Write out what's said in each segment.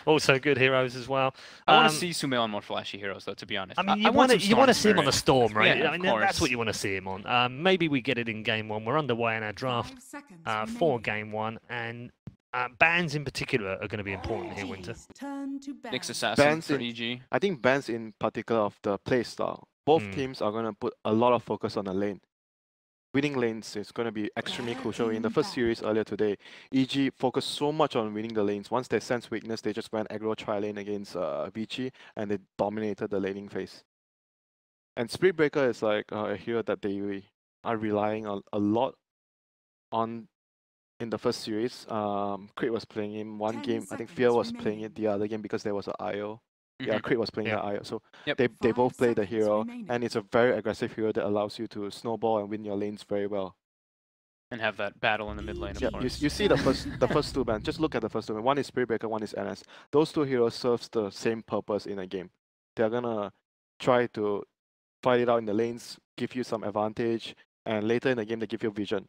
Also good heroes as well. I want to see Sumail on more flashy heroes, though, to be honest. I mean, you want to see him on the Storm, right? Yeah, I mean, that's what you want to see him on. Maybe we get it in game one. We're underway in our draft for game one, and bans in particular are going to be important here, Winter. Nyx Assassin Bans for in, EG. I think bans in particular of the play style. Both teams are going to put a lot of focus on the lane. Winning lanes is going to be extremely crucial. In the first series earlier today, EG focused so much on winning the lanes. Once they sense weakness, they just went aggro tri-lane against Vici, and they dominated the laning phase. And Spirit Breaker is like a hero that they are relying on a lot on in the first series. Crit was playing him one game. I think Fear was playing it the other game because there was an IO. Yeah, Crit was playing the IO. So they both play the hero, and it's a very aggressive hero that allows you to snowball and win your lanes very well. And have that battle in the mid lane. Yeah, you see the first two bans. Just look at the first two. One is Spirit Breaker, one is NS. Those two heroes serves the same purpose in a game. They're gonna try to fight it out in the lanes, give you some advantage, and later in the game they give you vision.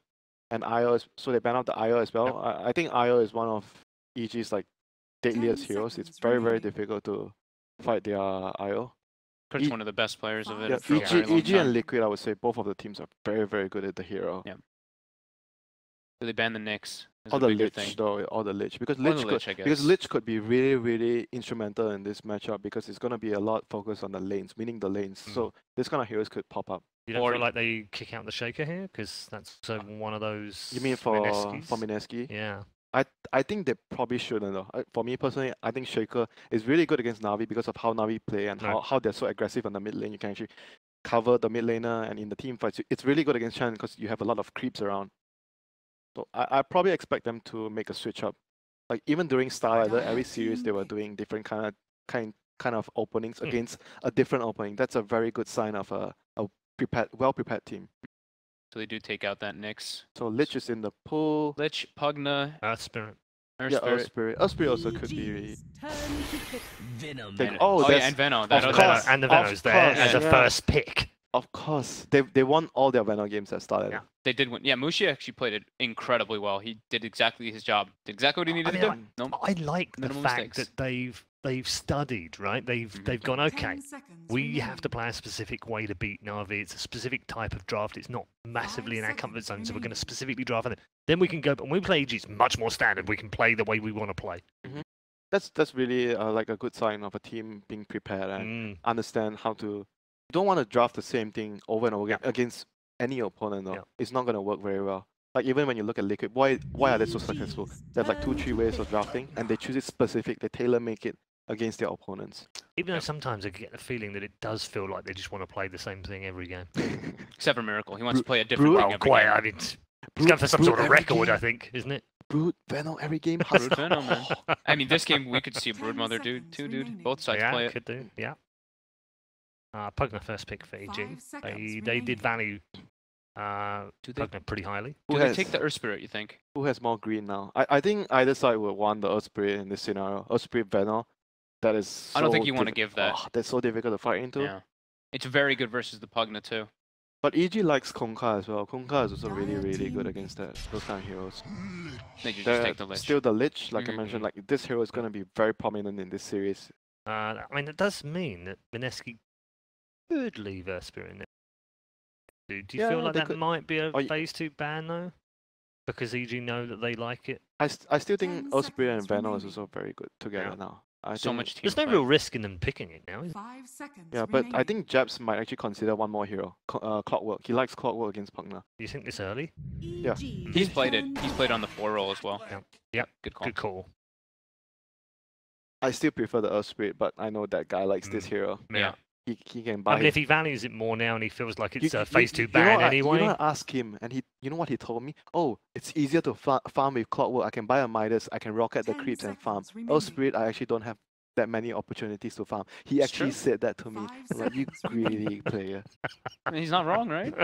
And IO so they ban out the IO as well. I think IO is one of EG's like deadliest heroes. It's very difficult to fight their IO. Crit's one of the best players of it. Yeah, EG and Liquid, I would say both of the teams are very good at the hero. Yeah. So they ban the Nyx. Or the Lich though, or the Lich. Because Lich could be really instrumental in this matchup because it's gonna be a lot focused on the lanes, winning the lanes. So this kind of heroes could pop up. You don't feel like they kick out the Shaker here? Because that's one of those. You mean for Mineski? Yeah. I think they probably shouldn't though. For me personally, I think Shaker is really good against Na'Vi because of how Na'Vi play and how they're so aggressive on the mid lane. You can actually cover the mid laner, and in the team fights, it's really good against Chan because you have a lot of creeps around. So I probably expect them to make a switch up. Like even during Starlighter, every series they were doing different kind of openings against a different opening. That's a very good sign of a well prepared team. So they do take out that Nyx. So Lich is in the pool. Lich, Pugna, Earth Spirit. Earth Spirit. Earth Spirit also could be. Venom. And Venom. And the Venom's there as a first pick. Of course, they won all their Venom games at Starlighter. Yeah, they did win. Yeah, Mushi actually played it incredibly well. He did exactly his job. Did exactly what he needed to do. I like the fact that they've studied, right? They've gone, okay, we have to play a specific way to beat Na'Vi. It's a specific type of draft. It's not massively in our comfort zone, so we're going to specifically draft it. Then we can go, but when we play EG, it's much more standard. We can play the way we want to play. That's really like a good sign of a team being prepared and understand how to. You don't want to draft the same thing over and over again against any opponent though. It's not going to work very well. Like even when you look at Liquid, why are they so successful? There's like 2-3 ways of drafting, and they choose it specific. They tailor make it against their opponents. Even though sometimes I get the feeling that it does feel like they just want to play the same thing every game. Except for Miracle, he wants to play a different thing every game. I mean, it's going for some sort of record, I think, isn't it? Brood, Venom every game. Brood, Venom, man. I mean, this game we could see Broodmother do too, dude. Both sides play it. Could do, yeah. Pugna first pick for EG. They did value Pugna pretty highly. Do they take the Earth Spirit, you think? Who has more green now? I think either side would want the Earth Spirit in this scenario. Earth Spirit Venom. That is so I don't think you want to give that. That's so difficult to fight into. Yeah. It's very good versus the Pugna too. But EG likes Konka as well. Konka is also really good against those kind of heroes. They just take the Lich. Still the Lich, like I mentioned, like this hero is going to be very prominent in this series. I mean, it does mean that Mineski could leave Earth Spirit in there. Do you feel like that might be a phase 2 ban though? Because EG know that they like it? I still think Earth Spirit and Venom is also very good together now. There's no real risk in them picking it now, is there? Yeah, but I think Japs might actually consider one more hero, Clockwork. He likes Clockwork against Pugna. Do you think this early? Yeah. He's played it. He's played on the 4 role as well. Yeah. Good call. Good call. I still prefer the Earth Spirit, but I know that guy likes this hero. Yeah. He can buy. I mean, if he values it more now and he feels like it's a phase 2 ban anyway. You know, I asked him, and you know what he told me? Oh, it's easier to farm with Clockwork. I can buy a Midas, I can rocket the creeps and farm. Earth Spirit, I actually don't have that many opportunities to farm. He actually said that to me. I'm like, you greedy player. I mean, he's not wrong, right?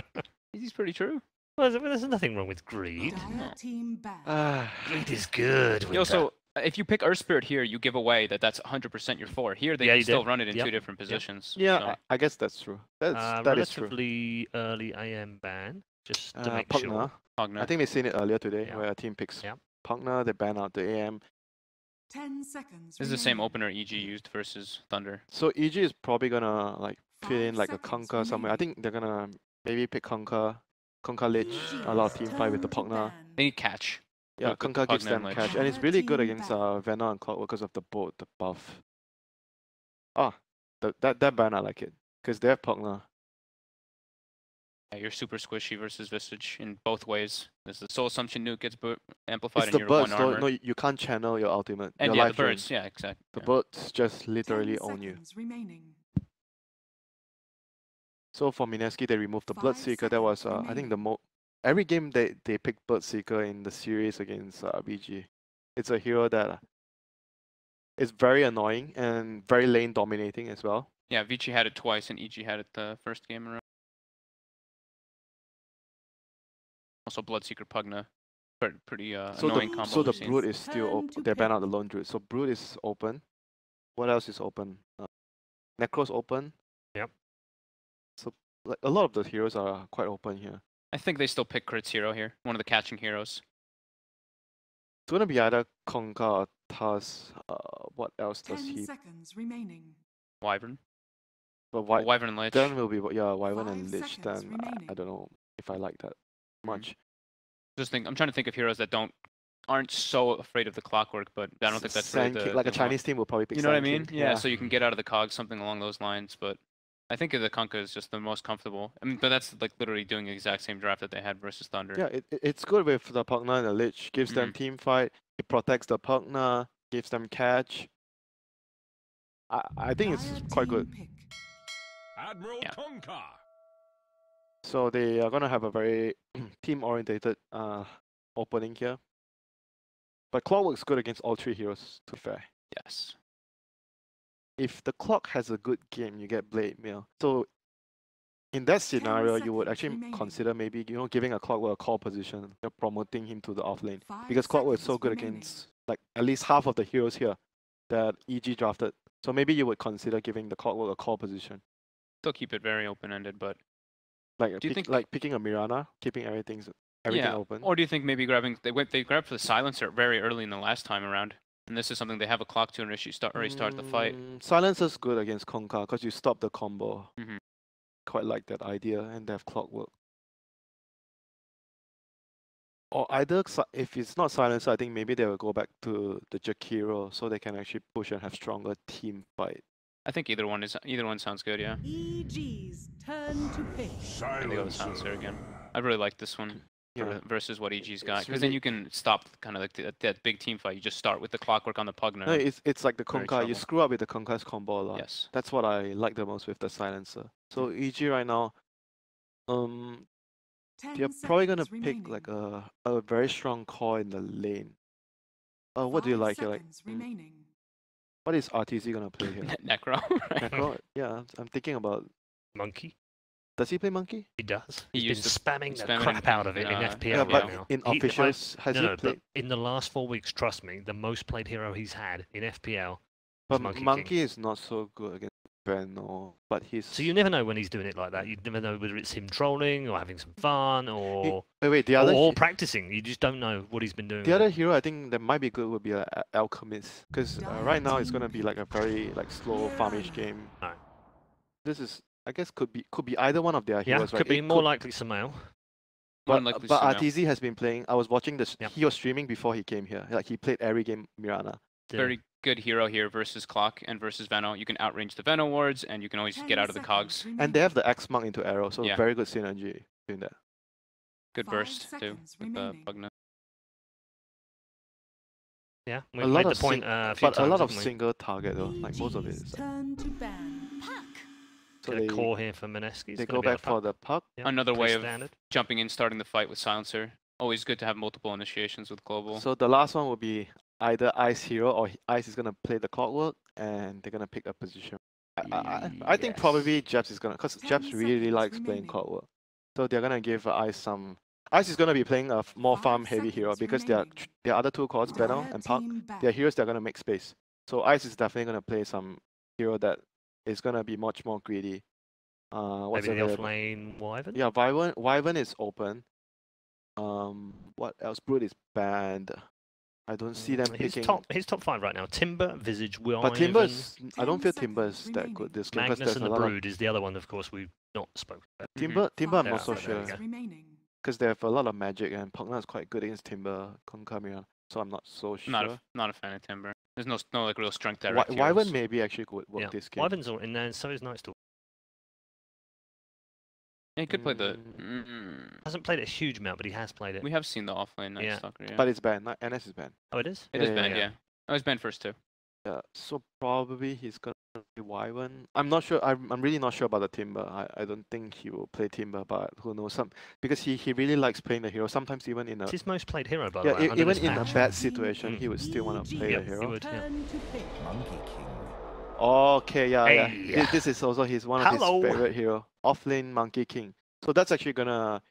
He's pretty true. Well, there's nothing wrong with greed. Greed is good. Also, if you pick Earth Spirit here, you give away that's 100% your 4. Here, they can still run it in 2 different positions. Yeah, so. I guess that's true. That is true. Relatively early AM ban, just to make Pugna. sure. I think they've seen it earlier today, where a team picks Pugna, they ban out the AM. 10 seconds. This is the same opener EG used versus Thunder. So EG is probably gonna like fit in like a Kunkka somewhere. I think they're gonna maybe pick Kunkka Lich, a lot of team fight with the Pugna. They need catch. Yeah, with the Kunkka gives Pugna them and catch, Lich. and it's really good against Venom and Clockwork because of the boat, the buff. Ah, that ban I like it because they have Pugna. Yeah, you're super squishy versus Visage in both ways. There's the Soul Assumption nuke gets amplified It's and the you're birds, one so armor. no, you can't channel your ultimate. And your yeah, the life drain. birds, yeah, exactly. The Yeah. birds just literally own you. So for Mineski, they removed the Bloodseeker. That was, I think, every game they picked Bloodseeker in the series against BG. It's a hero that is very annoying and very lane dominating as well. Yeah, Vici had it twice and EG had it the first game around. Also Bloodseeker Pugna. Pretty annoying combo. So the Brood is still open. They banned out the Lone Druid. So Brood is open. What else is open? Necro's open. Yep. So like a lot of the heroes are quite open here. I think they still pick Crit's hero here. One of the catching heroes. It's gonna be either Kunkka or Taz. What else does he? 10 seconds remaining. Wyvern. But Wyvern and Lich. Then will be Wyvern and 5 Lich. seconds Then remaining. I don't know if I like that much. I'm trying to think of heroes that aren't so afraid of the Clockwork, but I don't think that's really the, like a Chinese team will probably pick. You know what I mean? King. Yeah, so you can get out of the cogs, something along those lines. But I think the Kunkka is just the most comfortable. I mean, but that's like literally doing the exact same draft that they had versus Thunder. Yeah, it's good with the Pugna and the Lich. Gives them team fight. It protects the Pugna. Gives them catch. I think it's quite good. Admiral Kunkka. So they are gonna have a very team-orientated opening here. But Clockwork's good against all three heroes, to be fair. Yes. If the Clock has a good game, you get Blade Mail. So in that scenario, you would actually consider maybe giving a Clockwork a call position, promoting him to the off lane. Because Clockwork is so good against like at least half of the heroes here that EG drafted. So maybe you would consider giving the Clockwork a call position. Still keep it very open-ended, but Like picking a Mirana, keeping everything open. Or do you think maybe they grabbed for the silencer very early in the last time around, and this is something they have a clock to and already start the fight. Silencer's good against Kunkka because you stop the combo. Mm-hmm. Quite like that idea, and they have Clockwork. Or either if it's not silencer, I think maybe they will go back to the Jakiro so they can actually push and have stronger team fight. I think either one sounds good, yeah. EG's turn to pick. I think they go with silencer again. I really like this one. Yeah. Versus what EG's got, because really then you can stop kind of like that big team fight. You just start with the Clockwork on the Pugna. No, it's like the Kunkka. You screw up with the Kunkka's combo a lot. Yes. That's what I like the most with the silencer. So EG right now, they're probably gonna pick like a very strong core in the lane. What do you like? What is RTZ gonna play here? Necro. Right? Necro? Yeah, I'm thinking about Monkey. Does he play Monkey? He does. He He's been spamming the crap out of it in FPL yeah, right but now. in officials, has he played? In the last 4 weeks, trust me, the most played hero he's had in FPL But is Monkey is not so good against Benno, but he's... So you never know when he's doing it like that. You never know whether it's him trolling or having some fun or or practicing. You just don't know what he's been doing. The other hero I think that might be good would be Alchemist, because right now it's gonna be like a very slow farmish game. No. This is, I guess, could be either one of their heroes. Yeah, could be more likely Samael. But RTZ has been playing. I was watching this. Yep. He was streaming before he came here. Like he played every game Mirana. Very good hero here versus Clock and versus Veno. You can outrange the Veno wards, and you can always get out of the cogs. And they have the X Monk into arrow, so very good synergy doing that. Good burst too with the Pugna. Yeah, we made the point a few times, a lot of single target though. Like most of it is. So a core here for Mineski. They go back for the puck. Yep. Another way of jumping in, starting the fight with Silencer. Always good to have multiple initiations with Global. So the last one will be either Ice hero or Ice is gonna play the Clockwork, and they're gonna pick a position. I think probably Jeps is gonna, because Jeps really likes playing Clockwork. So they're gonna give Ice some. Ice is gonna be playing a more farm heavy hero because their other two cores, Benno and Puck, they're heroes that are gonna make space. So Ice is definitely gonna play some hero that is gonna be much more greedy. What's maybe the offlane Wyvern? Yeah, Wyvern is open. What else? Brood is banned. I don't see them picking. His top 5 right now. Timber, Visage, Will. But Timber's, I don't feel Timber's that good this game. Magnus and the Brood is the other one, of course, we've not spoken about. Timber, I'm Yeah, not so there sure. we go. Because they have a lot of magic, and Pugna is quite good against Timber Conkamia, so I'm not so sure. Not a fan of Timber. There's no like real strength direct. Wyvern maybe actually could work this game. Wyvern's all in there, and so is Nightstall. Yeah, he could play the. Hasn't played it a huge amount, but he has played it. We have seen the offlane Night Stalker. Yeah. But it's banned. NS is banned. Oh, it is? It is banned, yeah. Oh, it's banned first too. Yeah, so probably he's gonna be Wyvern. I'm not sure. I'm really not sure about the Timber. I don't think he will play Timber, but who knows? Because he really likes playing the hero. Sometimes even in a. It's his most played hero, by the way. Even in a bad situation, he would still want to play the hero. He would, yeah. Monkey King. Okay, yeah. Hey. This is also one of his favorite hero. Offlane Monkey King. So that's actually gonna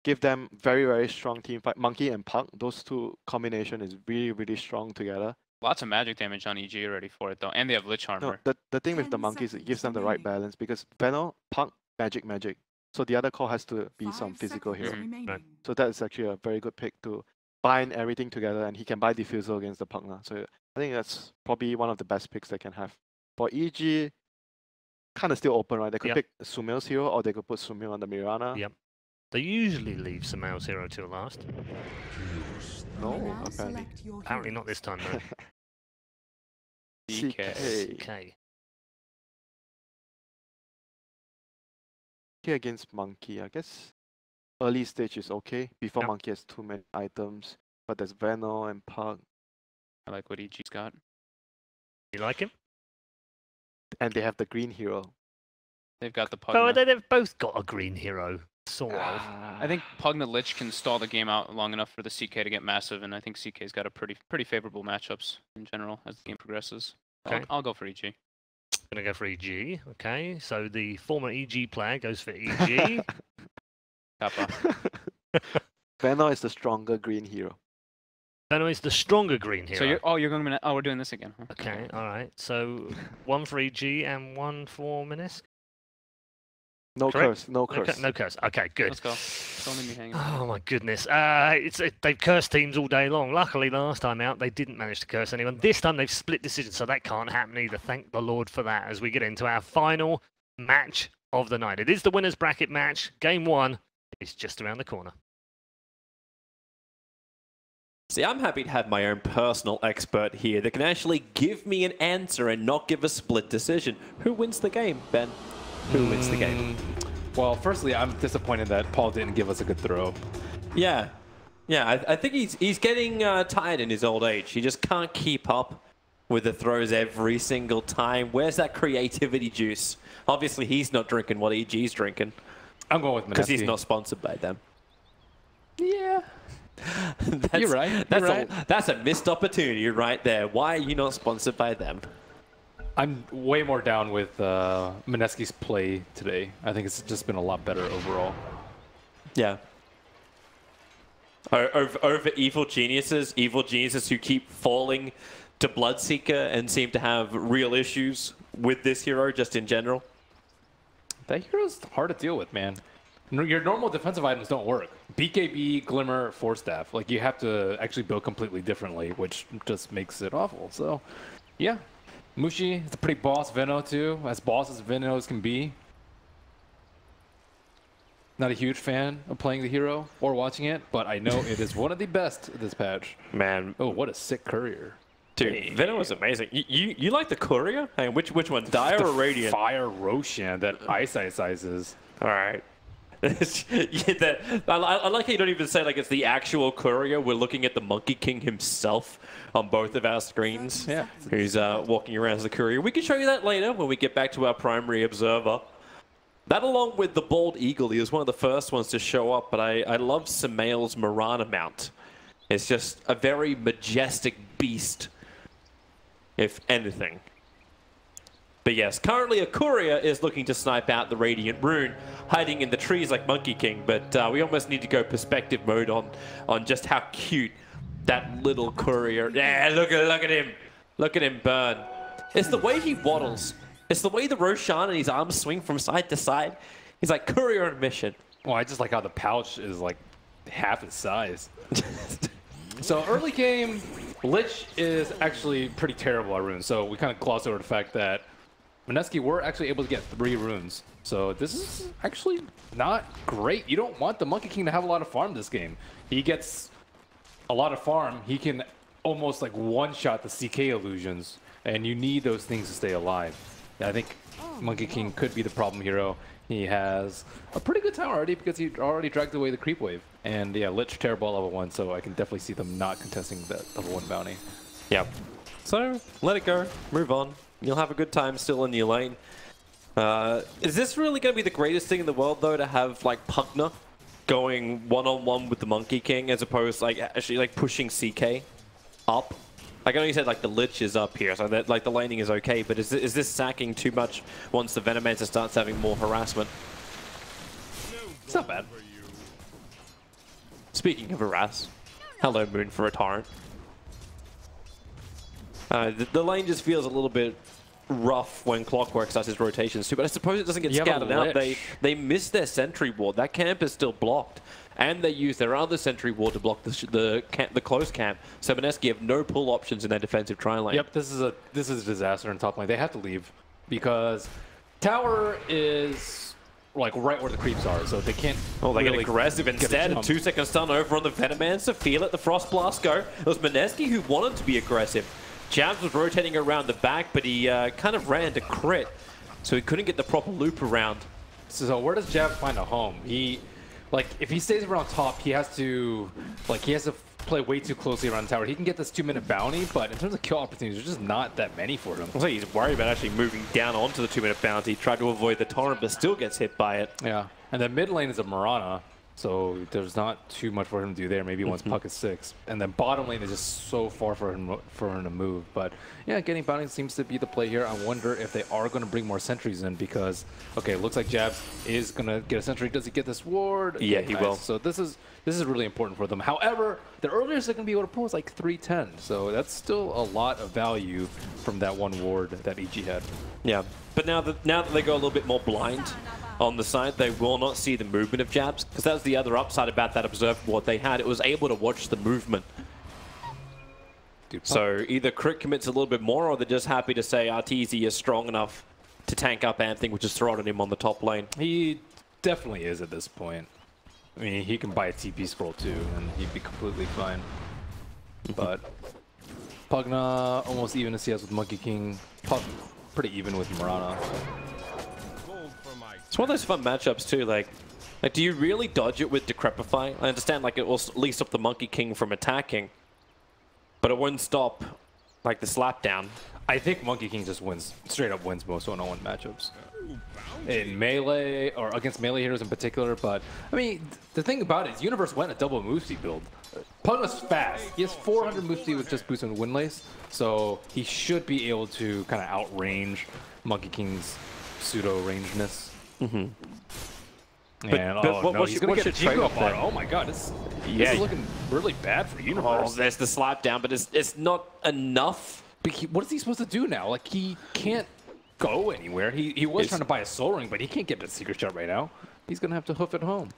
give them very strong team fight. Monkey and Pug, those two combination is really strong together. Lots of magic damage on EG already for it though, and they have Lich Armor. No, the thing with the monkeys, it gives them the right balance because Veno, Pug, magic. So the other core has to be some physical hero. Right. So that's actually a very good pick to bind everything together, and he can buy Diffusal against the Pugna. So I think that's probably one of the best picks they can have. For EG, kind of still open, right? They could pick Sumail's hero, or they could put Sumail on the Mirana. Yep. They usually leave Sumail's hero till last. No, Apparently not this time, though. CK. CK against Monkey, I guess. Early stage is okay. Before Monkey has too many items, but there's Veno and Pug. I like what EG's got. You like him? And they have the green hero. They've got the Pugna. Oh, they've both got a green hero, sort of. I think Pugna Lich can stall the game out long enough for the CK to get massive, and I think CK's got a pretty favorable matchups in general as the game progresses. Okay. I'll go for EG. Gonna go for EG. Okay, so the former EG player goes for EG. Kappa. Veno is the stronger green hero. Veno is the stronger green hero. So you're going to we're doing this again. Huh? Okay, all right. So one for EG and one for Mineski. No curse. No curse. Okay, good. Let's go. Don't leave me hanging. Oh my goodness. They've cursed teams all day long. Luckily, last time out, they didn't manage to curse anyone. This time, they've split decisions, so that can't happen either. Thank the Lord for that as we get into our final match of the night. It is the winner's bracket match. Game 1 is just around the corner. See, I'm happy to have my own personal expert here that can actually give me an answer and not give a split decision. Who wins the game, Ben? Who wins the game? Well, firstly, I'm disappointed that Paul didn't give us a good throw. Yeah. I think he's getting tired in his old age. He just can't keep up with the throws every single time. Where's that creativity juice? Obviously, he's not drinking what EG's drinking. I'm going with Mineski. Because he's not sponsored by them. Yeah. You're right. That's a missed opportunity right there. Why are you not sponsored by them? I'm way more down with Mineski's play today. I think it's just been a lot better overall. Yeah. Over evil geniuses who keep falling to Bloodseeker and seem to have real issues with this hero just in general. That hero's hard to deal with, man. Your normal defensive items don't work. BKB, Glimmer, Force Staff. Like, you have to actually build completely differently, which just makes it awful. So, yeah. Mushi is a pretty boss Veno, too. As boss as Venos can be. Not a huge fan of playing the hero or watching it, but I know it is one of the best this patch. Man. Oh, what a sick courier. Dude, Veno was amazing. You like the courier? Hey, which one? Dire or Radiant? Fire Roshan that Ice sizes. All right. I like how you don't even say like it's the actual courier. We're looking at the Monkey King himself on both of our screens. Yeah. Who's walking around as the courier. We can show you that later when we get back to our primary observer. That along with the Bald Eagle, he was one of the first ones to show up, but I love Sumail's Mirana mount. It's just a very majestic beast, if anything. But yes, currently a courier is looking to snipe out the Radiant Rune, hiding in the trees like Monkey King, but we almost need to go perspective mode on just how cute that little courier. Yeah, look at him. Look at him burn. It's the way he waddles. It's the way the Roshan and his arms swing from side to side. He's like courier on mission. Well, I just like how the pouch is like half its size. So early game, Lich is actually pretty terrible at runes, so we kind of glossed over the fact that Mineski were actually able to get 3 runes. So this is actually not great. You don't want the Monkey King to have a lot of farm this game. He gets a lot of farm. He can almost like one-shot the CK illusions, and you need those things to stay alive. I think Monkey King could be the problem hero. He has a pretty good time already because he already dragged away the creep wave. And yeah, Lich terrible at level 1, so I can definitely see them not contesting that level 1 bounty. Yep. So let it go, move on. You'll have a good time still in your lane. Is this really going to be the greatest thing in the world though, to have like Pugna going one-on-one with the Monkey King as opposed to like actually like pushing CK up? Like I know you said like the Lich is up here, so that like the laning is okay, but is this sacking too much once the Venomancer starts having more harassment? It's not bad. Speaking of harass, hello Moon for a torrent. The lane just feels a little bit rough when Clockwork starts his rotations too, but I suppose it doesn't get scattered out. They miss their sentry ward. That camp is still blocked, and they use their other sentry ward to block the close camp. So Mineski have no pull options in their defensive tri lane. Yep, this is a disaster in top lane. They have to leave because tower is like right where the creeps are, so they can't. Oh, they really get aggressive instead. A 2-second stun over on the Venomancer. Feel it, the Frost Blast go. It was Mineski who wanted to be aggressive. Jabs was rotating around the back, but he kind of ran to crit, so he couldn't get the proper loop around. So where does Jabs find a home? Like, if he stays around top, he has to play way too closely around the tower. He can get this 2-minute bounty, but in terms of kill opportunities, there's just not that many for him. I think he's worried about actually moving down onto the 2-minute bounty. Tried to avoid the torrent, but still gets hit by it. Yeah, and then mid lane is a Mirana, so there's not too much for him to do there. Maybe once Puck is 6, and then bottom lane is just so far for him to move. But yeah, getting bounty seems to be the play here. I wonder if they are going to bring more sentries in because okay, it looks like Jabs is going to get a sentry. Does he get this ward? Yeah, he will. So this is really important for them. However, the earliest they're going to be able to pull is like 310, so that's still a lot of value from that one ward that EG had. Yeah, but now that they go a little bit more blind on the side, they will not see the movement of Jabs, because that's the other upside about that observed ward they had. It was able to watch the movement. Dude, so either crit commits a little bit more, or they're just happy to say Arteezy is strong enough to tank up anything which is thrown at him on the top lane. He definitely is at this point. I mean, he can buy a TP scroll too, and he'd be completely fine. But Pugna almost even as he has with Monkey King. Puck pretty even with Mirana. It's one of those fun matchups too. Like, do you really dodge it with Decrepify? I understand, like, it will at least stop the Monkey King from attacking, but it won't stop like the slap down. I think Monkey King just straight up wins most one-on-one matchups in melee or against melee heroes in particular. But I mean, the thing about it is Universe went a double move speed build. Pugna's fast. He has 400 move speed with just boosting Windlace, so he should be able to kind of outrange Monkey King's pseudo rangeness. Mm-hmm. And he's going to get a G-Go bar. Oh my god, this is looking really bad for Universe. Oh, there's the slap down, but it's not enough. But what is he supposed to do now? Like, he can't go anywhere. He was trying to buy a Soul Ring, but he can't get the Secret Shot right now. He's going to have to hoof it home.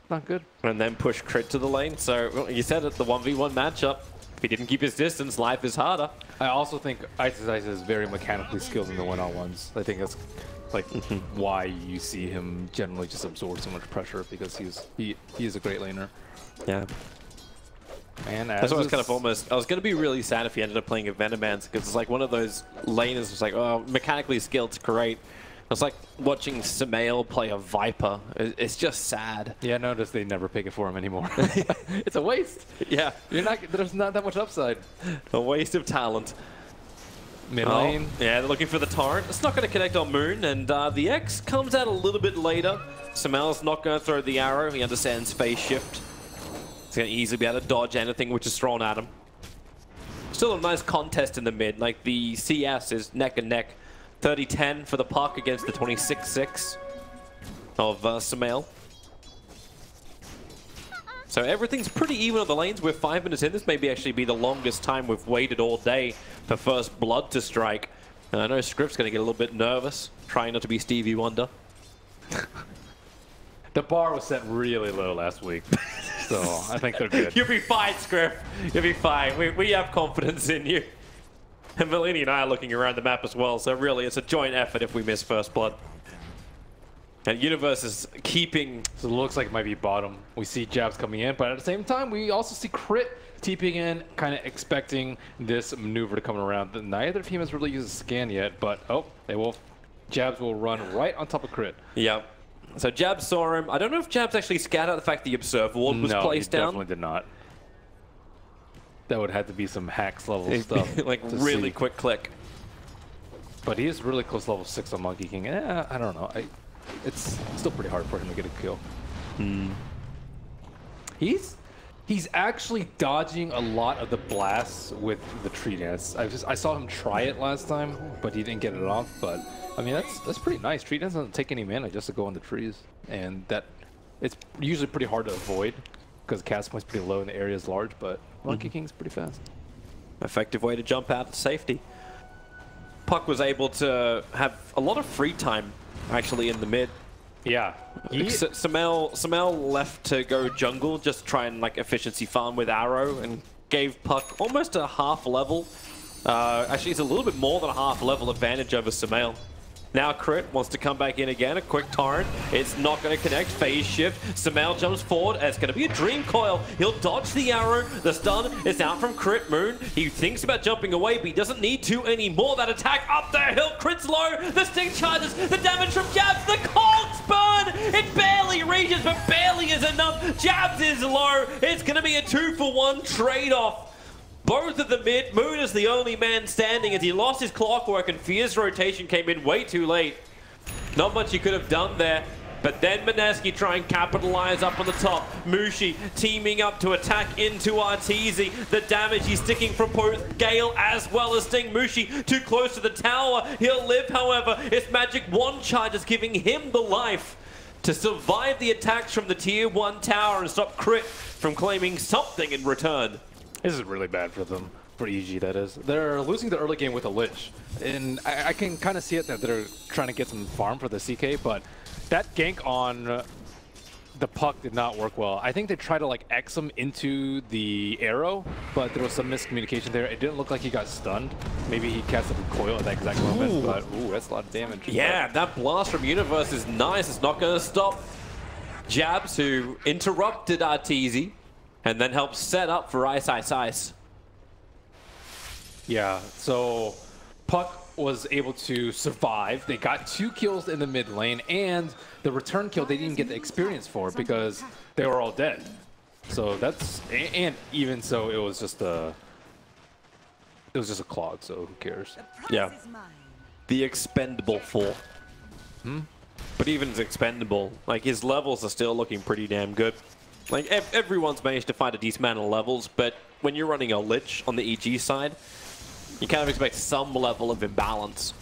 Not good. And then push crit to the lane. So, well, you said it, the 1v1 matchup. If he didn't keep his distance, life is harder. I also think Ice is very mechanically skilled in the one-on-ones. I think that's like why you see him generally just absorb so much pressure, because he is a great laner. Yeah. Man, that's what I was kind of almost. I was going to be really sad if he ended up playing a Venomancer, because it's like one of those laners. It's like, oh, mechanically skilled, it's great. It's like watching Samael play a Viper. It's just sad. Yeah, notice they never pick it for him anymore. It's a waste. Yeah, there's not that much upside. A waste of talent. Mid lane. Yeah, they're looking for the torrent. It's not going to connect on Moon, and the X comes out a little bit later. Samael's not going to throw the arrow. He understands phase shift. He's going to easily be able to dodge anything which is thrown at him. Still a nice contest in the mid. Like, the CS is neck and neck. 30-10 for the puck against the 26-6 of Samael. So everything's pretty even on the lanes. We're 5 minutes in. This may actually be the longest time we've waited all day for first blood to strike. And I know Script's going to get a little bit nervous, trying not to be Stevie Wonder. The bar was set really low last week. So I think they're good. You'll be fine, Scriff. You'll be fine. We have confidence in you. And Valini and I are looking around the map as well, so really it's a joint effort if we miss first blood. And Universe is keeping... So it looks like it might be bottom. We see jabs coming in, but at the same time, we also see Crit TPing in, kind of expecting this maneuver to come around. Neither team has really used a scan yet, but oh, they will. Jabs will run right on top of Crit. Yep. So Jabs saw him. I don't know if Jabs actually scattered out the fact the Observer Ward was placed down. No, definitely did not. That would have to be some hacks level stuff. Like really quick click. But he is really close to level 6 on Monkey King. I don't know. It's still pretty hard for him to get a kill. He's actually dodging a lot of the blasts with the tree dance. I saw him try it last time, but he didn't get it off. But I mean, that's pretty nice. Tree dance doesn't take any mana just to go on the trees, and it's usually pretty hard to avoid because cast point's pretty low and the area is large. But Monkey King's pretty fast. Effective way to jump out to safety. Puck was able to have a lot of free time actually in the mid. Yeah. Samel left to go jungle, just to try and like efficiency farm with Arrow, and gave Puck almost a half level. Actually, it's a little bit more than a half level advantage over Samel. Now Crit wants to come back in again, a quick torrent. It's not going to connect, phase shift. Samel jumps forward, and it's going to be a Dream Coil. He'll dodge the arrow. The stun is out from Crit Moon. He thinks about jumping away, but he doesn't need to anymore. That attack up the hill, Crit's low. The Sting charges, the damage from Jabs, the Cogs burn. It barely reaches, but barely is enough. Jabs is low. It's going to be a 2-for-1 trade-off. Both at the mid, Moon is the only man standing as he lost his clockwork and Fierce rotation came in way too late. Not much he could have done there, but then Mineski try and capitalize up on the top. Mushi teaming up to attack into Arteezy. The damage he's sticking from both Gale as well as Sting. Mushi too close to the tower. He'll live, however. It's Magic Wand charges giving him the life to survive the attacks from the Tier 1 tower and stop Crit from claiming something in return. This is really bad for them, for EG that is. They're losing the early game with a Lich, and I can kind of see it that they're trying to get some farm for the CK, but that gank on the Puck did not work well. I think they tried to like X him into the arrow, but there was some miscommunication there. It didn't look like he got stunned. Maybe he cast a coil at that exact moment, but ooh, that's a lot of damage. Yeah, that blast from Universe is nice. It's not going to stop Jabs, who interrupted Arteezy. And then helps set up for Ice Ice Ice. Yeah, so Puck was able to survive. They got 2 kills in the mid lane, and the return kill they didn't get the experience for because they were all dead. So that's, and even so, it was just a clog. So who cares? Yeah, the expendable 4. But even as expendable, like his levels are still looking pretty damn good. Like, everyone's managed to find a decent amount of levels, but when you're running a Lich on the EG side, you kind of expect some level of imbalance.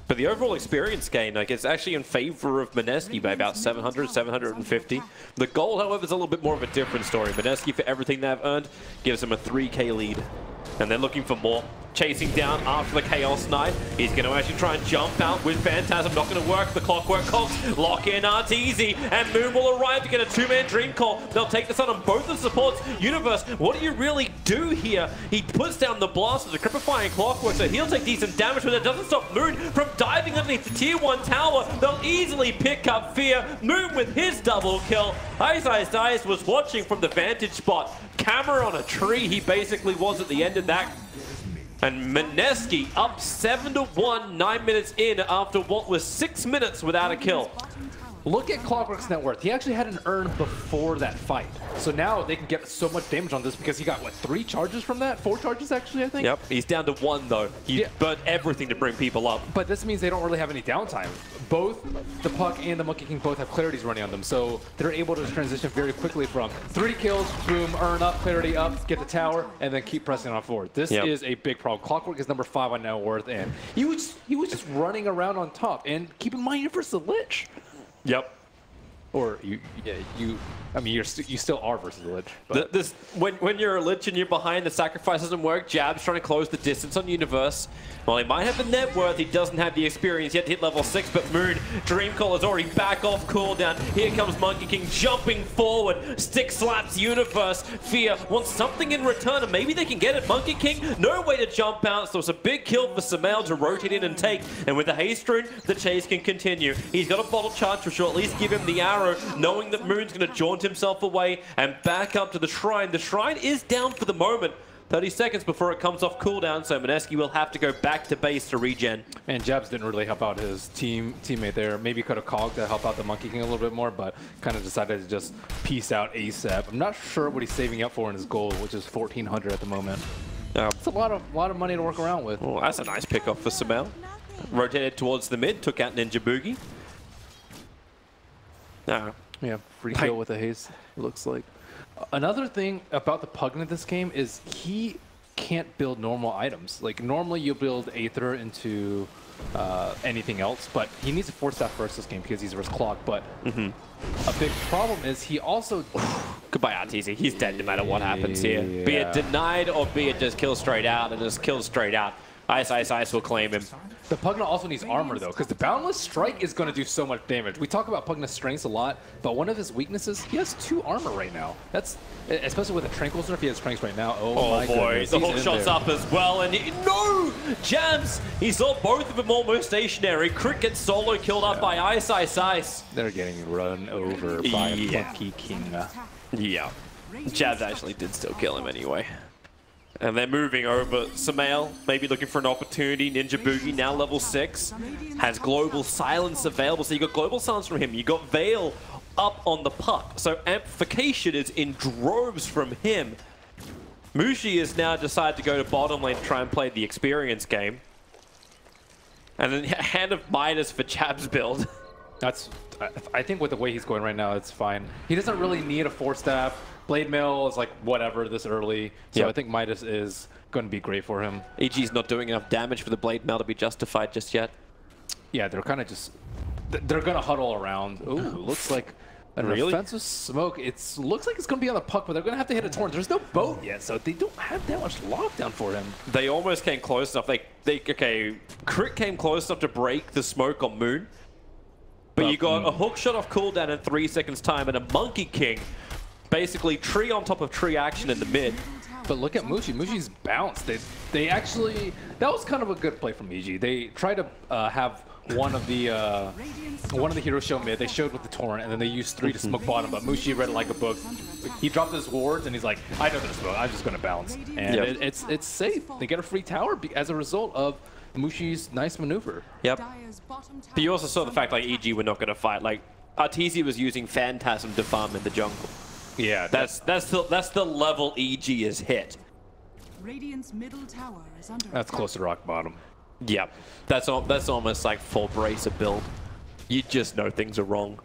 But the overall experience gain, like, it's actually in favor of Mineski by about 700, 750. The gold, however, is a little bit more of a different story. Mineski, for everything they've earned, gives them a 3k lead. And they're looking for more. Chasing down after the Chaos Knight. He's going to actually try and jump out with Phantasm. Not going to work. The Clockwork Cogs lock in Arteezy. And Moon will arrive to get a 2-man Dream Call. They'll take this on both the supports. Universe, what do you really do here? He puts down the blast of the Cripifying Clockwork, so he'll take decent damage, but that doesn't stop Moon from diving underneath the Tier 1 tower. They'll easily pick up Fear. Moon with his double kill. Ice Ice Ice was watching from the vantage spot. Camera on a tree, he basically was at the end of that. And Mineski up 7-1, 9 minutes in after what was 6 minutes without a kill. Look at Clockwork's net worth. He actually had an earn before that fight. So now they can get so much damage on this because he got, what, 3 charges from that? 4 charges, actually, I think? Yep, he's down to 1, though. He burnt everything to bring people up. But this means they don't really have any downtime. Both the Puck and the Monkey King both have clarities running on them, so they're able to transition very quickly from 3 kills, boom, earn up, clarity up, get the tower, and then keep pressing on forward. This is a big problem. Clockwork is number 5 on net worth, and he was just running around on top. And keep in mind, you're versus the Lich. Yep. Or I mean, you still are versus the Lich. But When you're a Lich and you're behind, the sacrifice doesn't work. Jab's trying to close the distance on Universe. While he might have the net worth, he doesn't have the experience yet to hit level 6, but Moon, Dreamcaller's already back off cooldown. Here comes Monkey King jumping forward. Stick slaps Universe. Fear wants something in return, and maybe they can get it. Monkey King, no way to jump out, so it's a big kill for Samael to rotate in and take. And with the haste rune, the chase can continue. He's got a bottle charge, which will at least give him the arrow, knowing that Moon's going to jaunt himself away and back up to the shrine. The shrine is down for the moment. 30 seconds before it comes off cooldown, so Mineski will have to go back to base to regen. And Jabs didn't really help out his teammate there. Maybe could have cogged to help out the Monkey King a little bit more, but kind of decided to just peace out ASAP. I'm not sure what he's saving up for in his goal, which is 1,400 at the moment. It's a lot of money to work around with. Well, that's a nice pickoff for Samael. Rotated towards the mid, took out Ninja Boogie. Yeah, free kill with a haste, it looks like. Another thing about the Pugna in this game is he can't build normal items. Like, normally you build Aether into anything else, but he needs a Force Staff first this game because he's versus Clock. But a big problem is he also... Goodbye, RTZ. He's dead no matter what happens here. Yeah. Be it denied or be it just killed straight out, and just killed straight out. Ice will claim him. The Pugna also needs armor, though, because the Boundless Strike is going to do so much damage. We talk about Pugna's strengths a lot, but one of his weaknesses, he has 2 armor right now. That's, especially with a Tranquil Nerf, he has strengths right now. Oh my boy, goodness. the hook shot's up as well, and no! Jams! He saw both of them almost stationary. Crit gets solo killed up by Ice. They're getting run over by Monkey King. Yeah. Jabs actually did still kill him anyway. And they're moving over. Samael, maybe looking for an opportunity. Ninja Boogie, now level 6, has Global Silence available. So you got Global Silence from him. You got Veil up on the puck. So Amplification is in droves from him. Mushi has now decided to go to bottom lane to try and play the experience game. And then Hand of Midas for Jab's build. I think with the way he's going right now, it's fine. He doesn't really need a Force Staff. Blade Mail is like whatever this early, so I think Midas is going to be great for him. EG's not doing enough damage for the Blade Mail to be justified just yet. Yeah, they're kind of just... They're going to huddle around. Ooh, looks like an offensive smoke. It looks like it's going to be on the puck, but they're going to have to hit a torrent. There's no boat yet, so they don't have that much lockdown for him. They almost came close enough. Okay, Crit came close enough to break the smoke on Moon. But you got a hook shot off cooldown in 3 seconds time and a Monkey King. Basically, tree on top of tree action in the mid. But look at Mushi. Mushi's bounced. They actually... That was kind of a good play from EG. They tried to have one of the heroes show mid. They showed with the torrent, and then they used 3 to smoke bottom. But Mushi read it like a book. He dropped his wards, and he's like, I know this smoke. I'm just going to bounce. And it's safe. They get a free tower as a result of Mushi's nice maneuver. Yep. But you also saw the fact, like, EG were not going to fight. Like, Arteezy was using Phantasm to farm in the jungle. Yeah, that's the level EG is hit. Radiant's middle tower is under That's close to rock bottom. Yep, that's almost like full bracer build. You just know things are wrong.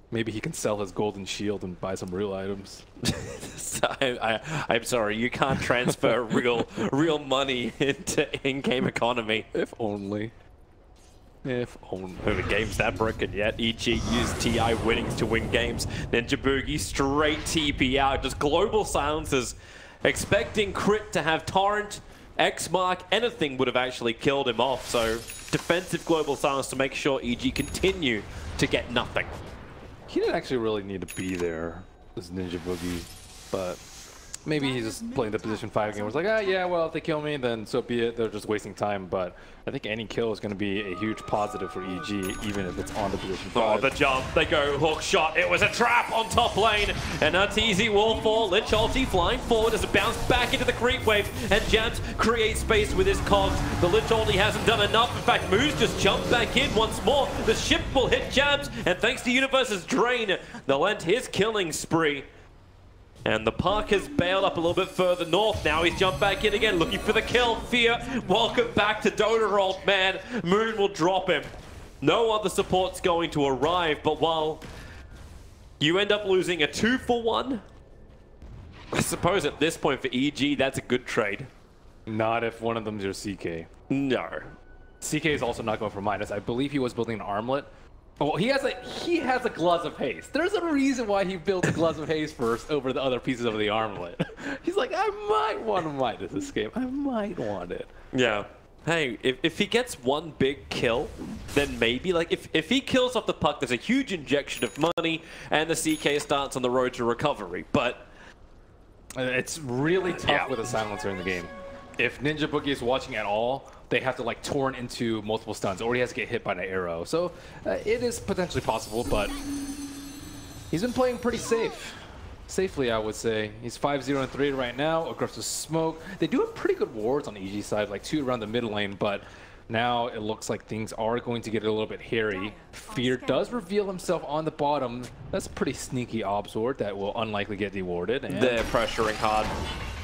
Maybe he can sell his golden shield and buy some real items. I'm sorry, you can't transfer real money into in-game economy. If only. If only. The game's that broken yet. EG used TI winnings to win games. Ninja Boogie straight TP out. Just Global Silences. Expecting Crit to have Torrent, X-Mark, anything would have actually killed him off. So defensive Global Silence to make sure EG continue to get nothing. He didn't actually really need to be there, this Ninja Boogie, but maybe he's just playing the position 5 game. It's like, yeah, well, if they kill me, then so be it. They're just wasting time. But I think any kill is going to be a huge positive for EG, even if it's on the position 5. Oh, the jump. They go hook shot. It was a trap on top lane. And Arteezy wall fall. Lich ulti flying forward as it bounced back into the creep wave. And Jams creates space with his cogs. The Lich ulti hasn't done enough. In fact, Moose just jumped back in once more. The ship will hit Jams. And thanks to Universe's drain, they'll end his killing spree. And the park has bailed up a little bit further north. Now he's jumped back in again, looking for the kill. Fear, welcome back to Dota, old man. Moon will drop him. No other support's going to arrive, but while you end up losing a 2-for-1, I suppose at this point for EG, that's a good trade. Not if one of them's your CK. No. CK is also not going for Midas. I believe he was building an armlet. Oh, he has a Gloves of Haste. There's a reason why he built the Gloves of Haste first over the other pieces of the armlet. He's like, I might want to mine this game. I might want it. Yeah. Hey, if he gets one big kill, then maybe, like, if he kills off the puck, there's a huge injection of money, and the CK starts on the road to recovery, but... It's really tough with a silencer in the game. If Ninja Boogie is watching at all, they have to, like, torn into multiple stuns, or he has to get hit by an arrow. So, it is potentially possible, but he's been playing pretty safely, I would say. He's 5-0-3 right now. Aggressive smoke. They do have pretty good wards on the EG side, like 2 around the mid lane, but now it looks like things are going to get a little bit hairy. Fear does reveal himself on the bottom. That's a pretty sneaky obs ward that will unlikely get dewarded. And they're pressuring hard.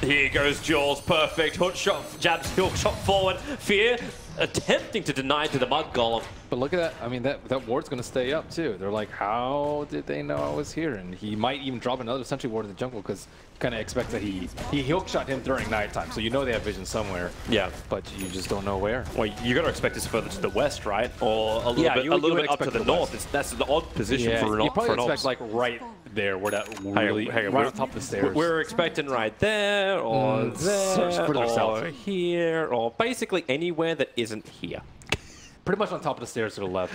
Here goes Jules, perfect. Hook shot, jabs, hook shot forward. Fear attempting to deny to the Mud Golem. But look at that. I mean, that ward's going to stay up, too. They're like, how did they know I was here? And he might even drop another sentry ward in the jungle because kind of expects that he hook shot him during nighttime. So you know they have vision somewhere. Yeah. But you just don't know where. Well, you got to expect this further to the west, right? Or a little bit up to the north. That's an odd position for an you probably for expect like right there where that really right on top of the stairs. We're expecting right there or there or here or basically anywhere that isn't here. Pretty much on top of the stairs to the left.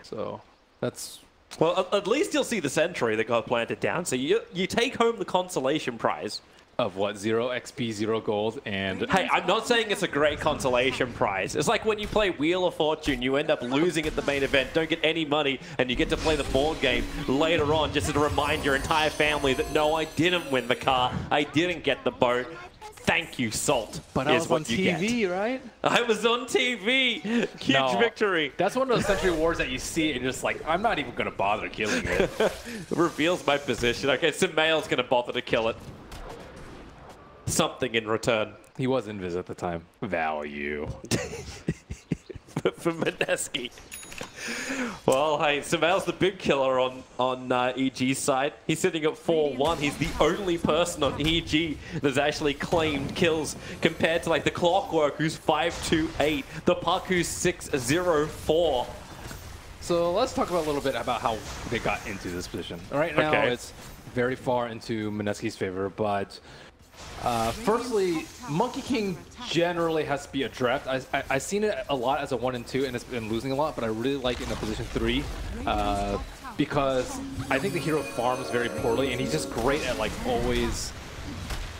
So that's... Well, at least you'll see the sentry that got planted down. So you take home the consolation prize. Of what? 0 XP, 0 gold, and... Hey, I'm not saying it's a great consolation prize. It's like when you play Wheel of Fortune, you end up losing at the main event, don't get any money, and you get to play the board game later on just to remind your entire family that, no, I didn't win the car, I didn't get the boat. Thank you, Salt. But I was on TV, right? I was on TV. Huge victory. That's one of those Sentry Wars that you see and you're just like, I'm not even going to bother killing it. It reveals my position. Okay, Sumail's going to bother to kill it. Something in return. He was invis at the time. Value. For Mineski. Well, hey, Sumail's the big killer on EG's side. He's sitting at 4-1. He's the only person on EG that's actually claimed kills compared to like the Clockwork, who's 5-2-8, the Puck, who's 6-0-4. So let's talk about a little bit about how they got into this position. Right now, it's very far into Mineski's favor, but firstly, Monkey King generally has to be a draft. I've seen it a lot as a 1 and 2, and it's been losing a lot, but I really like it in a position 3 because I think the hero farms very poorly, and he's just great at like always.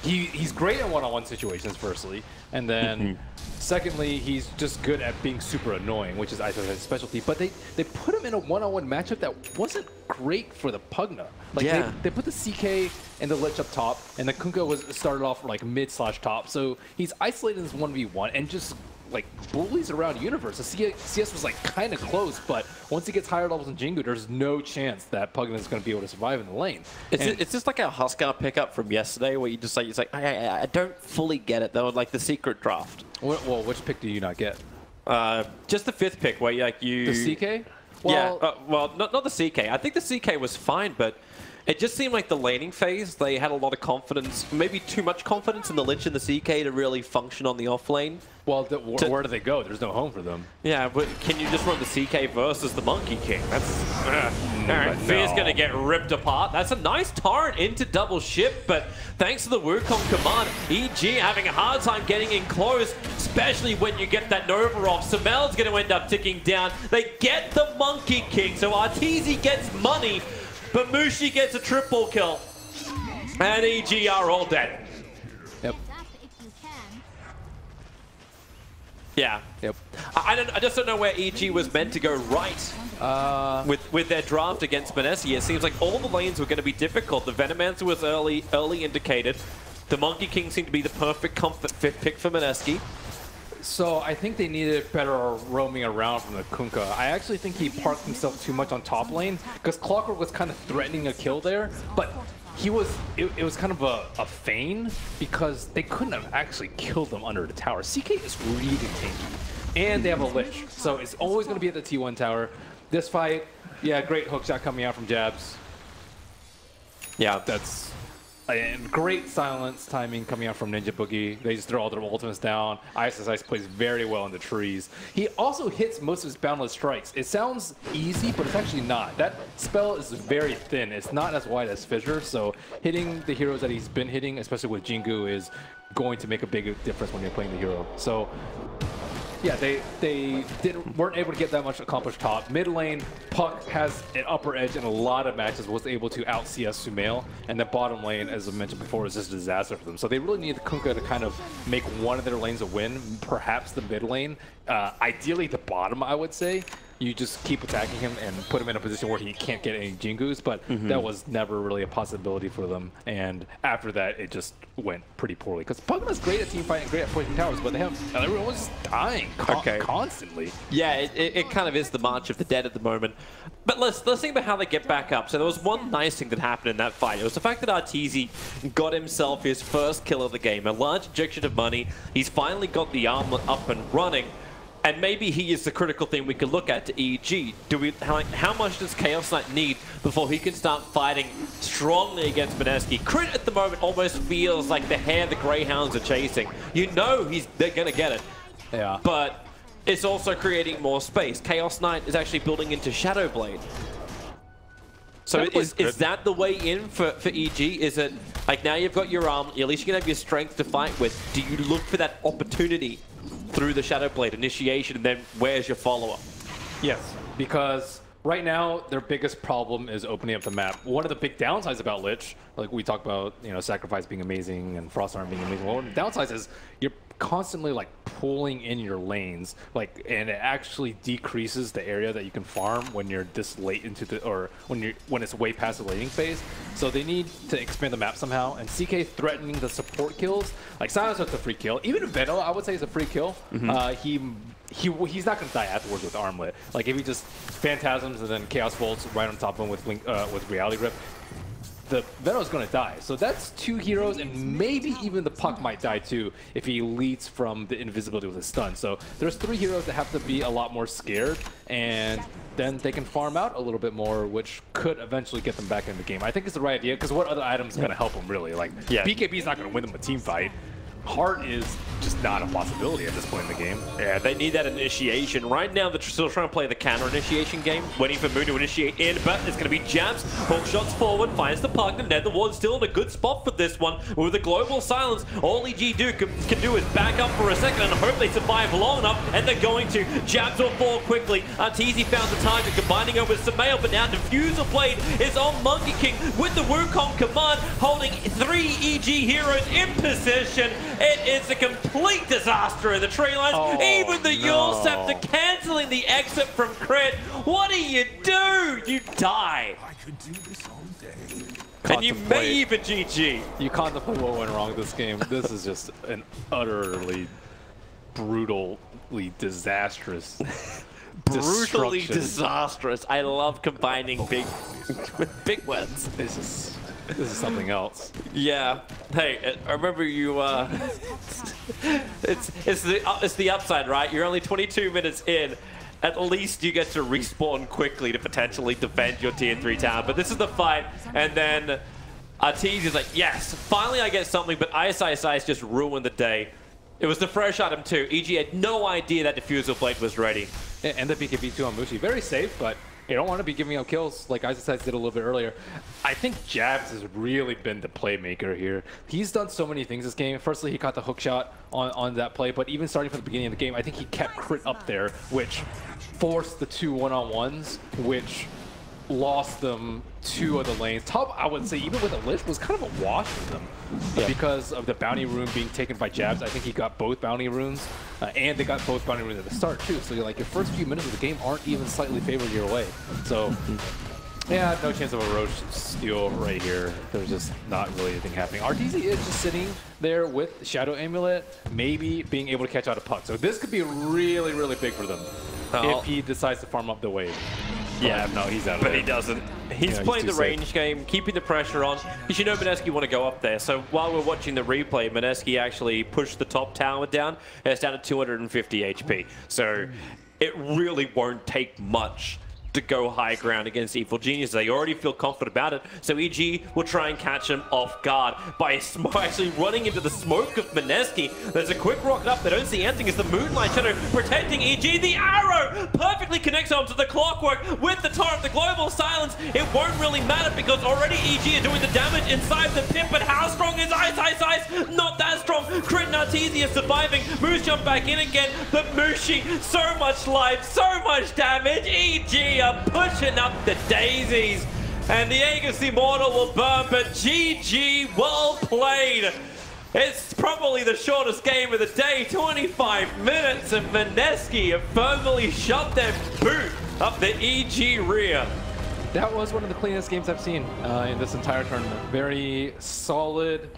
He's great in one-on-one situations, firstly, and then secondly, he's just good at being super annoying, which is I think his specialty. But they put him in a one-on-one matchup that wasn't great for the Pugna. Like they put the CK and the Lich up top, and the Kunkka was started off like mid/top. So he's isolated in this 1v1 and just like bullies around universe. The CS was like kind of close, but once he gets higher levels in Jingu, there's no chance that Pugna is going to be able to survive in the lane. It's just like our Huskar pickup from yesterday, where you just like, it's like I don't fully get it though. Like the secret draft. Well, which pick do you not get? Just the 5th pick, where you the CK. Well, yeah, well, not the CK. I think the CK was fine, but it just seemed like the laning phase, they had a lot of confidence, maybe too much confidence in the Lich and the CK to really function on the off lane. Well, where do they go? There's no home for them. Yeah, but can you just run the CK versus the Monkey King? That's... all right, Fear's going to get ripped apart. That's a nice torrent into double ship, but thanks to the Wukong command, EG having a hard time getting in close, especially when you get that Nova off. Sumail's going to end up ticking down. They get the Monkey King, so Arteezy gets money, but Mushi gets a triple kill. And EG are all dead. Yep. Yeah. Yep. I just don't know where EG was meant to go right with their draft against Mineski. It seems like all the lanes were going to be difficult. The Venomancer was early indicated. The Monkey King seemed to be the perfect comfort 5th pick for Mineski. So I think they needed better roaming around from the Kunkka. I actually think he parked himself too much on top lane because Clockwork was kind of threatening a kill there, but he was it was kind of a feign because they couldn't have actually killed them under the tower. CK is really tanky, and they have a Lich, so it's always going to be at the T1 tower. This fight, yeah, great hook shot coming out from Jabs. Yeah, And great silence timing coming out from Ninja Boogie. They just throw all their ultimates down. Ice plays very well in the trees. He also hits most of his boundless strikes. It sounds easy, but it's actually not. That spell is very thin. It's not as wide as Fissure, so hitting the heroes that he's been hitting, especially with Jingu, is going to make a big difference when you're playing the hero. So yeah, they weren't able to get that much accomplished top. Mid lane, Puck has an upper edge in a lot of matches, was able to out-CS Sumail, and the bottom lane, as I mentioned before, is just a disaster for them. So they really need the Kunkka to kind of make one of their lanes a win, perhaps the mid lane. Ideally the bottom, I would say. You just keep attacking him and put him in a position where he can't get any Jingus, but that was never really a possibility for them. And after that, it just went pretty poorly. Because Pokemon is great at team fighting, great at pushing towers, but everyone's just dying constantly. Yeah, it kind of is the March of the Dead at the moment. But let's think about how they get back up. So there was one nice thing that happened in that fight. It was the fact that Arteezy got himself his first kill of the game, a large injection of money. He's finally got the armlet up and running. And maybe he is the critical thing we could look at to EG. How much does Chaos Knight need before he can start fighting strongly against Mineski? Crit at the moment almost feels like the hare the Greyhounds are chasing. You know they're going to get it. Yeah. But it's also creating more space. Chaos Knight is actually building into Shadowblade. So is that the way in for EG? Is it like now you've got your arm, at least you can have your strength to fight with. Do you look for that opportunity through the Shadowblade initiation, and then where's your follow-up? Yes, because right now their biggest problem is opening up the map. One of the big downsides about Lich, like we talked about, Sacrifice being amazing and Frost Arm being amazing. Well, one of the downsides is you're constantly like pulling in your lanes, and it actually decreases the area that you can farm when you're this late into the, or when it's way past the laning phase. So they need to expand the map somehow, and CK threatening the support kills. Like Silence is a free kill. Even Veto, I would say, is a free kill. He's not going to die afterwards with Armlet. Like if he just Phantasms and then Chaos Bolts right on top of him with Reality Grip, the Veno's going to die. So that's 2 heroes, and maybe even the Puck might die too if he leads from the invisibility with a stun. So there's 3 heroes that have to be a lot more scared, and then they can farm out a little bit more, which could eventually get them back in the game. I think it's the right idea, because what other items is going to help them really? Like, BKB is not going to win them a team fight. Heart is just not a possibility at this point in the game. Yeah, they need that initiation. Right now, they're still trying to play the counter initiation game, waiting for Moon to initiate in, but it's going to be jabs. Hook shots forward, finds the Puck, and Netherward's still in a good spot for this one. With the global silence, all EG can do is back up for a second and hope they survive long enough, and they're going to. Jabs will fall quickly. Arteezy found the target, combining her with Sumail, but now Diffusal Blade is on Monkey King with the Wukong command, holding 3 EG heroes in position. It is a complete disaster in the tree lines. Even the Yule Scepter cancelling the exit from Crit. What do? You die. I could do this all day. And you may even GG. You contemplate what went wrong this game. This is just an utterly, brutally disastrous Brutally disastrous. I love combining big words. This is something else. Yeah. Hey, I remember you. It's the upside, right? You're only 22 minutes in. At least you get to respawn quickly to potentially defend your tier 3 tower. But this is the fight, and then Arteezy is like, yes, finally I get something. But ISIS just ruined the day. It was the fresh item too. EG had no idea that Diffusal Blade was ready. And the BKB2 on Mushi, very safe, but you don't want to be giving up kills like ISIS did a little bit earlier. I think Jabs has really been the playmaker here. He's done so many things this game. Firstly, he caught the hook shot on that play, but even starting from the beginning of the game, I think he kept Crit up there, which forced the 2 one-on-ones, which lost them 2 of the lanes. Top, I would say, even with a Lich, was kind of a wash for them because of the bounty rune being taken by Jabs. I think he got both bounty runes, and they got both bounty runes at the start too. So you're like, your first few minutes of the game aren't even slightly favored your way. So yeah, no chance of a Roche steal right here. There's just not really anything happening. Arteezy is just sitting there with Shadow Amulet, maybe being able to catch out a Puck. So this could be really, really big for them if he decides to farm up the wave. Yeah, no, he's out of but there. he doesn't. He's playing the range game, keeping the pressure on. Because you know Mineski want to go up there. So while we're watching the replay, Mineski actually pushed the top tower down, and it's down to 250 HP. So it really won't take much to go high ground against Evil Genius. They already feel confident about it, so EG will try and catch him off guard by actually running into the smoke of Mineski. There's a quick rocket up. They don't see anything as the Moonlight Shadow protecting EG. The arrow perfectly connects onto the Clockwork with the Torrent. The Global Silence, it won't really matter because already EG are doing the damage inside the pit, but how strong is Ice? Not that strong. Crit and Artesia surviving. Moose jump back in again, but Mushi, so much life, so much damage. EG are pushing up the daisies, and the Aegis Immortal will burn, but GG, well played. It's probably the shortest game of the day, 25 minutes, and Mineski have firmly shot their boot up the EG rear. That was one of the cleanest games I've seen in this entire tournament. Very solid,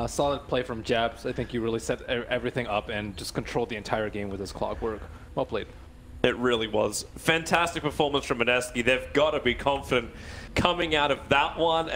solid play from Jabs. I think you really set everything up and just controlled the entire game with his Clockwork. Well played. It really was. Fantastic performance from Mineski. They've got to be confident coming out of that one.